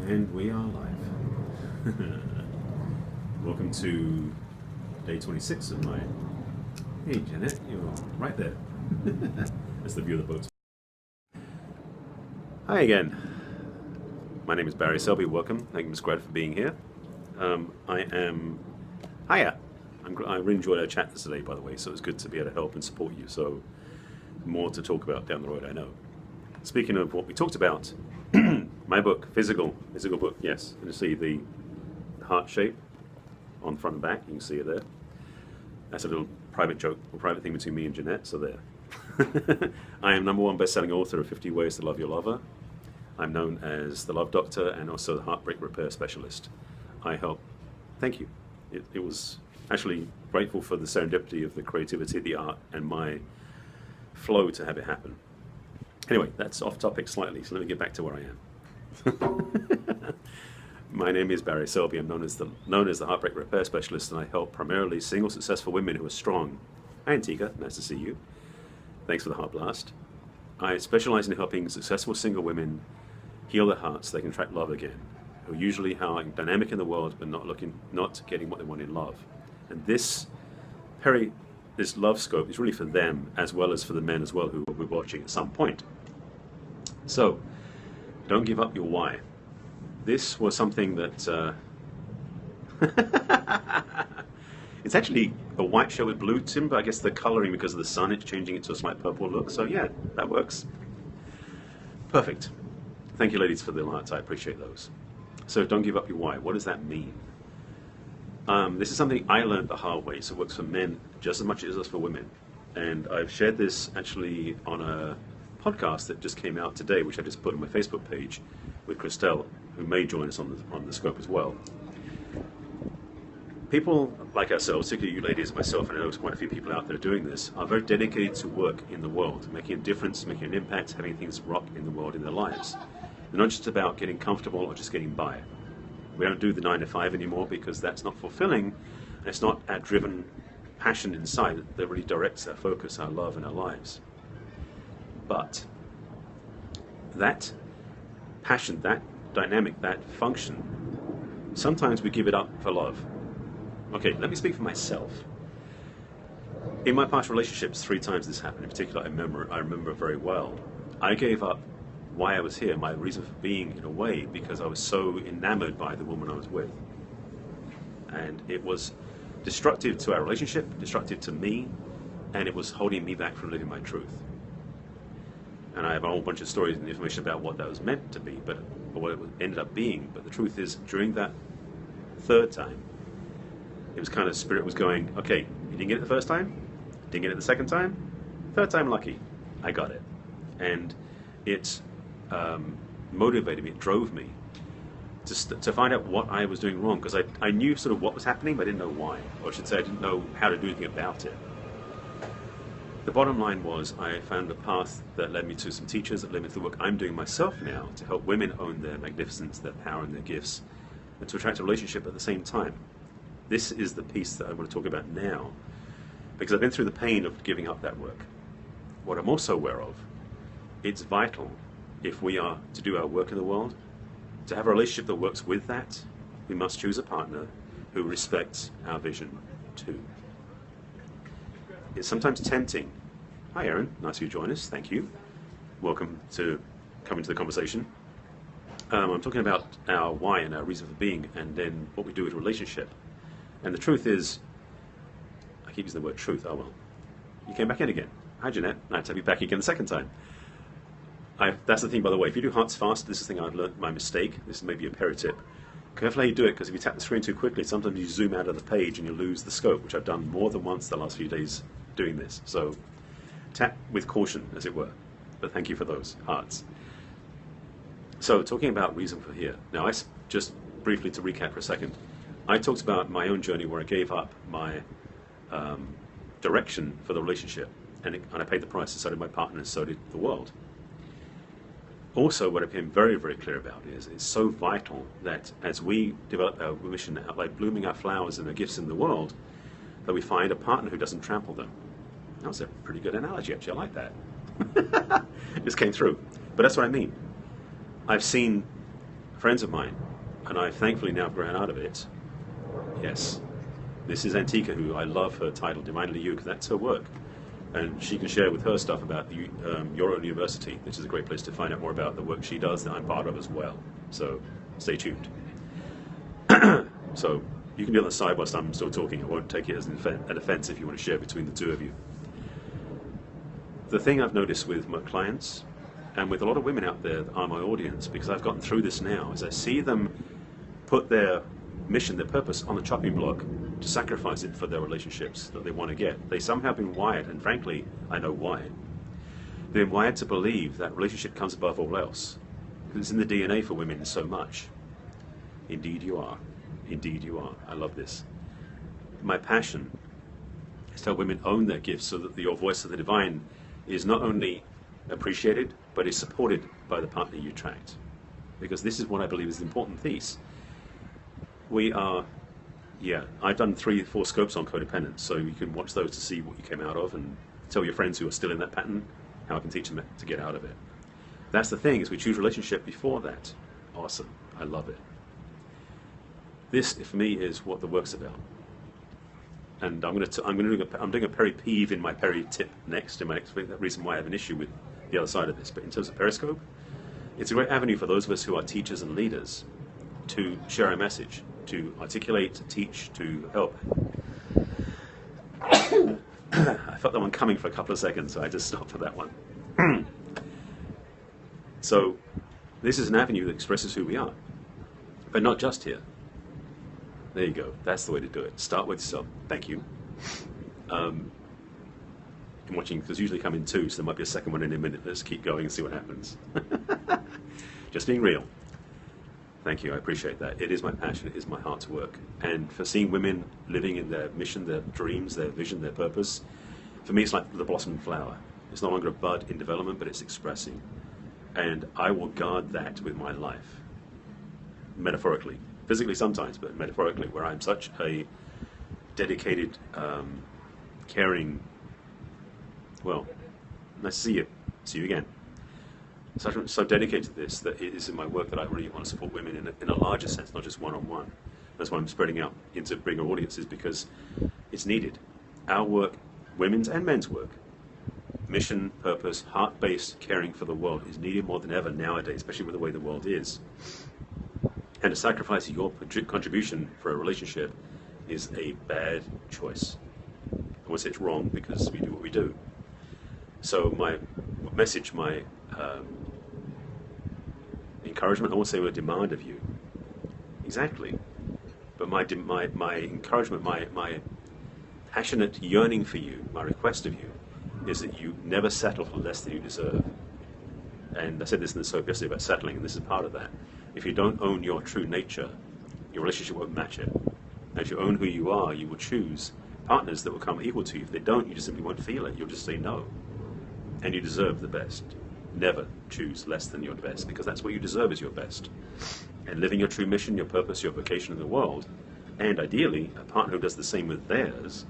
And we are live. Welcome to day 26 of my... Hey Janet, you're right there. That's the view of the boat. Hi again. My name is Barry Selby. Welcome. Thank you, Ms. Grad, for being here. Hiya. I really enjoyed our chat today, by the way, so it's good to be able to help and support you. So, more to talk about down the road, I know. Speaking of what we talked about, my book, physical book, yes. You can see the heart shape on front and back. You can see it there. That's a little private joke, or private thing between me and Jeanette, so there. I am #1 best-selling author of 50 Ways to Love Your Lover. I'm known as the Love Doctor and also the Heartbreak Repair Specialist. I help. Thank you. It was actually grateful for the serendipity of the creativity, the art, and my flow to have it happen. Anyway, that's off topic slightly, so let me get back to where I am. My name is Barry Selby. I'm known as the Heartbreak Repair Specialist, and I help primarily single successful women who are strong. Hi Antigua, nice to see you. Thanks for the heart blast. I specialize in helping successful single women heal their hearts so they can attract love again, who usually are dynamic in the world but not getting what they want in love. And this love scope is really for them as well as for the men as well who will be watching at some point. So, don't give up your why. This was something that it's actually a white shirt with blue trim, but I guess the coloring because of the sun, it's changing it to a slight purple look. So yeah, that works. Perfect. Thank you, ladies, for the hearts. I appreciate those. So don't give up your why. What does that mean? This is something I learned the hard way, so it works for men just as much as it does for women. And I've shared this actually on a podcast that just came out today, which I just put on my Facebook page with Christelle, who may join us on the scope as well. People like ourselves, particularly you ladies and myself, and I know there's quite a few people out there doing this, are very dedicated to work in the world, making a difference, making an impact, having things rock in the world in their lives. They're not just about getting comfortable or just getting by. We don't do the 9 to 5 anymore because that's not fulfilling, and it's not our driven passion inside that really directs our focus, our love, and our lives. But that passion, that dynamic, that function, sometimes we give it up for love. Okay, let me speak for myself. In my past relationships, 3 times this happened. In particular, I remember very well. I gave up why I was here, my reason for being, in a way, because I was so enamored by the woman I was with. And it was destructive to our relationship, destructive to me, and it was holding me back from living my truth. And I have a whole bunch of stories and information about what that was meant to be, or what it ended up being. But the truth is, during that 3rd time, it was kind of spirit was going, okay, you didn't get it the 1st time, didn't get it the 2nd time, 3rd time lucky, I got it. And it motivated me, it drove me to find out what I was doing wrong, because I knew sort of what was happening, but I didn't know why, or I should say I didn't know how to do anything about it. The bottom line was I found a path that led me to some teachers, that led me to the work I'm doing myself now to help women own their magnificence, their power and their gifts, and to attract a relationship at the same time. This is the piece that I want to talk about now, because I've been through the pain of giving up that work. What I'm also aware of, it's vital if we are to do our work in the world, to have a relationship that works with that, we must choose a partner who respects our vision too. It's sometimes tempting. Hi Aaron, nice you join us, thank you. Welcome to coming to the conversation. I'm talking about our why and our reason for being, and then what we do with a relationship. And the truth is, I keep using the word truth, oh well. You came back in again. Hi Jeanette, nice to have you back again the 2nd time. That's the thing, by the way, if you do hearts fast, this is the thing I've learned, my mistake, this is maybe a pro tip. Careful how you do it, because if you tap the screen too quickly, sometimes you zoom out of the page and you lose the scope, which I've done more than once the last few days doing this. So tap with caution, as it were. But thank you for those hearts. So talking about reason for here. Now, just briefly to recap for a second, I talked about my own journey where I gave up my direction for the relationship, and I paid the price, and so did my partner, and so did the world. Also, what I became very, very clear about is it's so vital that as we develop our mission, like blooming our flowers and our gifts in the world, that we find a partner who doesn't trample them. That was a pretty good analogy, actually. I like that. It just came through. But that's what I mean. I've seen friends of mine, and I've thankfully now grown out of it. Yes, this is Antika, who I love her title, Divinely You, because that's her work. And she can share with her stuff about your own university, which is a great place to find out more about the work she does that I'm part of as well. So stay tuned. So you can be on the side whilst I'm still talking. I won't take it as an offense if you want to share between the two of you. The thing I've noticed with my clients and with a lot of women out there that are my audience, because I've gotten through this now, is I see them put their mission, their purpose on the chopping block to sacrifice it for their relationships that they want to get. They somehow have been wired, and frankly, I know why. They've been wired to believe that relationship comes above all else. It's in the DNA for women so much. Indeed you are. Indeed you are. I love this. My passion is to help women own their gifts so that your voice of the divine is not only appreciated, but is supported by the partner you attract. Because this is what I believe is the important piece. We are, I've done 3-4 scopes on codependence, so you can watch those to see what you came out of and tell your friends who are still in that pattern how I can teach them to get out of it. That's the thing, is we choose relationship before that. Awesome. I love it. This, for me, is what the work's about. And I'm doing a peri peeve in my peri tip next, in my next week. That reason why I have an issue with the other side of this. But in terms of Periscope, it's a great avenue for those of us who are teachers and leaders to share a message, to articulate, to teach, to help. I felt that one coming for a couple of seconds, so I just stopped for that one. So this is an avenue that expresses who we are, but not just here. There you go. That's the way to do it. Start with yourself. Thank you. I'm watching, because usually come in 2, so there might be a second one in a minute. Let's keep going and see what happens. Just being real. Thank you. I appreciate that. It is my passion. It is my heart's work. And for seeing women living in their mission, their dreams, their vision, their purpose, for me it's like the blossoming flower. It's no longer a bud in development, but it's expressing. And I will guard that with my life. Metaphorically. Physically sometimes, but metaphorically, where I'm such a dedicated, caring, well, nice to see you. See you again. So dedicated to this that it is in my work that I really want to support women in a larger sense, not just one-on-one. That's why I'm spreading out into bigger audiences, because it's needed. Our work, women's and men's work, mission, purpose, heart-based caring for the world is needed more than ever nowadays, especially with the way the world is. And to sacrifice your contribution for a relationship is a bad choice. I won't say it's wrong, because we do what we do. So my message, my encouragement, I won't say a demand of you. Exactly. But my encouragement, my passionate yearning for you, my request of you, is that you never settle for less than you deserve. And I said this in the soap yesterday about settling, and this is part of that. If you don't own your true nature, your relationship won't match it. As you own who you are, you will choose partners that will come equal to you. If they don't, you just simply won't feel it. You'll just say no. And you deserve the best. Never choose less than your best, because that's what you deserve, is your best. And living your true mission, your purpose, your vocation in the world, and ideally a partner who does the same with theirs,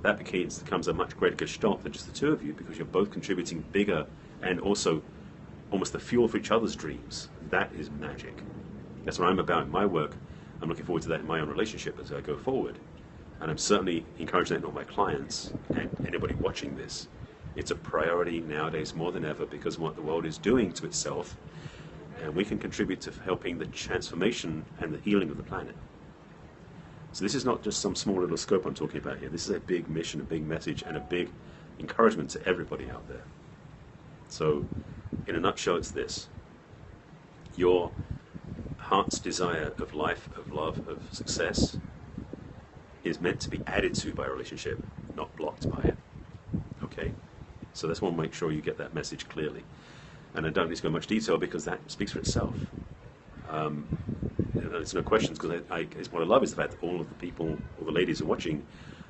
that becomes a much greater gestalt than just the two of you, because you're both contributing bigger and also almost the fuel for each other's dreams. That is magic. That's what I'm about in my work. I'm looking forward to that in my own relationship as I go forward. And I'm certainly encouraging that in all my clients and anybody watching this. It's a priority nowadays more than ever, because of what the world is doing to itself, and we can contribute to helping the transformation and the healing of the planet. So this is not just some small little scope I'm talking about here. This is a big mission, a big message, and a big encouragement to everybody out there. So in a nutshell, it's this. Your heart's desire of life, of love, of success is meant to be added to by a relationship, not blocked by it. Okay? So that's one, make sure you get that message clearly. And I don't need to go into much detail, because that speaks for itself. There's no questions, because what I love is the fact that all of the people, all the ladies who are watching,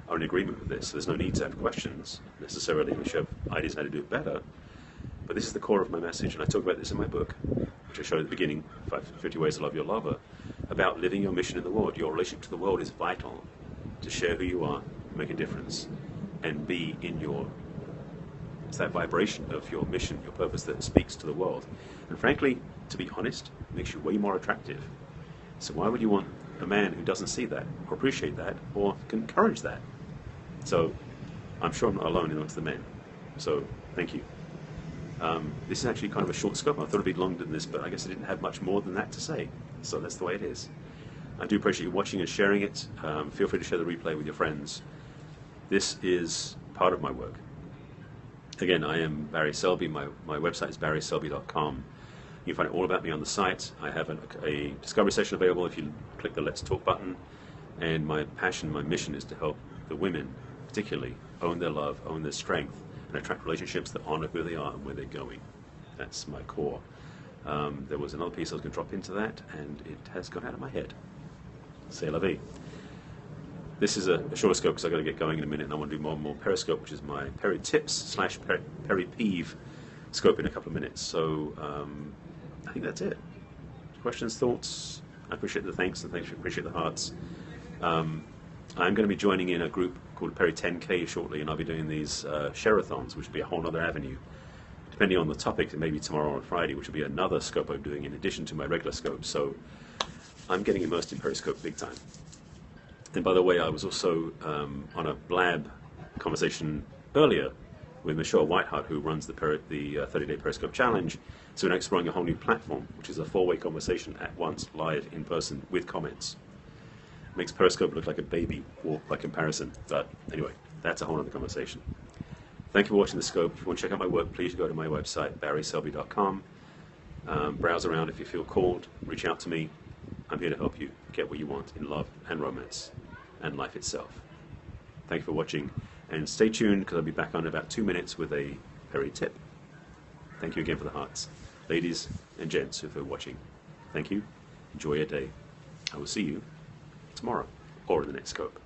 are in agreement with this. So there's no need to have questions necessarily, which have ideas on how to do it better. But this is the core of my message, and I talk about this in my book, which I showed at the beginning, 50 Ways to Love Your Lover, about living your mission in the world. Your relationship to the world is vital to share who you are, make a difference, and be in your It's that vibration of your mission, your purpose that speaks to the world. And frankly, to be honest, makes you way more attractive. So why would you want a man who doesn't see that, or appreciate that, or can encourage that? So I'm sure I'm not alone amongst the men. So thank you. This is actually kind of a short scope. I thought it'd be longer than this, but I guess I didn't have much more than that to say. So that's the way it is. I do appreciate you watching and sharing it. Feel free to share the replay with your friends. This is part of my work. Again, I am Barry Selby. My website is barryselby.com. You can find all about me on the site. I have a discovery session available if you click the Let's Talk button. And my passion, my mission is to help the women, particularly, own their love, own their strength, and attract relationships that honor who they are and where they're going. That's my core. There was another piece I was going to drop into that, and it has gone out of my head. C'est la vie. This is a shorter scope because I've got to get going in a minute, and I want to do more and more Periscope, which is my Peri Tips / Peri Peeve scope in a couple of minutes. So I think that's it. Questions, thoughts? I appreciate the thanks, and thanks, appreciate the hearts. I'm going to be joining in a group called Peri 10K shortly, and I'll be doing these share-a-thons, which will be a whole other avenue. Depending on the topic, it may be tomorrow or Friday, which will be another scope I'm doing in addition to my regular scope. So I'm getting immersed in Periscope big time. And by the way, I was also on a blab conversation earlier with Michelle Whiteheart, who runs the 30-day Periscope Challenge. So we're now exploring a whole new platform, which is a 4-way conversation at once, live, in person, with comments. Makes Periscope look like a baby walk by comparison. But anyway, that's a whole other conversation. Thank you for watching the scope. If you want to check out my work, please go to my website, barryselby.com. Browse around if you feel called. Reach out to me. I'm here to help you get what you want in love and romance and life itself. Thank you for watching, and stay tuned because I'll be back on in about 2 minutes with a Peri tip. Thank you again for the hearts. Ladies and gents who are watching, thank you. Enjoy your day. I will see you tomorrow or in the next scope.